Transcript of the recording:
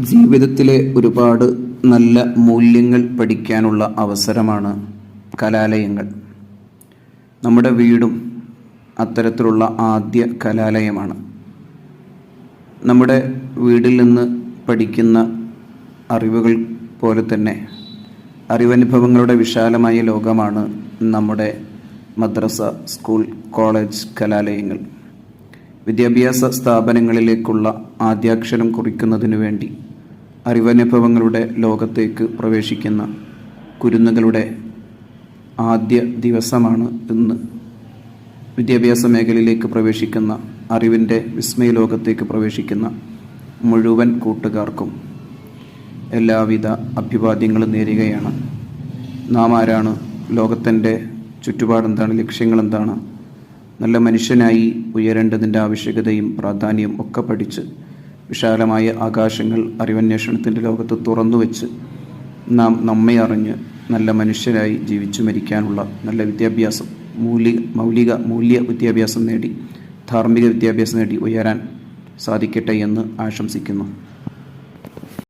ജീവിതത്തിലെ ഒരുപാട് നല്ല മൂല്യങ്ങൾ പഠിക്കാനുള്ള അവസരമാണ് കലാലയങ്ങൾ. നമ്മുടെ വീടും അത്തരത്തിലുള്ള ആദ്യ കലാലയമാണ്. നമ്മുടെ വീട്ടിൽ നിന്ന് പഠിക്കുന്ന അറിവുകൾ പോലെ തന്നെ അറിവനുഭവങ്ങളുടെ വിശാലമായ ലോകമാണ് നമ്മുടെ മദ്രസ, സ്കൂൾ, കോളേജ്, കലാലയങ്ങൾ. വിദ്യാഭ്യാസ സ്ഥാപനങ്ങളിലേക്കുള്ള ആദ്യാക്ഷരം കുറിക്കുന്നതിനു വേണ്ടി അറിവനുഭവങ്ങളുടെ ലോകത്തേക്ക് പ്രവേശിക്കുന്ന കുരുന്നുകളുടെ ആദ്യ ദിവസമാണ് ഇന്ന്. വിദ്യാഭ്യാസ മേഖലയിലേക്ക് പ്രവേശിക്കുന്ന, അറിവിൻ്റെ വിസ്മയ ലോകത്തേക്ക് പ്രവേശിക്കുന്ന മുഴുവൻ കൂട്ടുകാർക്കും എല്ലാവിധ അഭിവാദ്യങ്ങളും നേരുകയാണ്. നാം ആരാണ്, ലോകത്തിൻ്റെ ചുറ്റുപാടെന്താണ്, ലക്ഷ്യങ്ങളെന്താണ്, നല്ല മനുഷ്യനായി ഉയരേണ്ടതിൻ്റെ ആവശ്യകതയും പ്രാധാന്യവും ഒക്കെ പഠിച്ച് വിശാലമായ ആകാശങ്ങൾ അറിവന്വേഷണത്തിൻ്റെ ലോകത്ത് തുറന്നു വെച്ച് നാം നമ്മെ അറിഞ്ഞ് നല്ല മനുഷ്യരായി ജീവിച്ചു മരിക്കാനുള്ള നല്ല വിദ്യാഭ്യാസം, മൗലിക മൂല്യ വിദ്യാഭ്യാസം നേടി, ധാർമ്മിക വിദ്യാഭ്യാസം നേടി ഉയരാൻ സാധിക്കട്ടെ എന്ന് ആശംസിക്കുന്നു.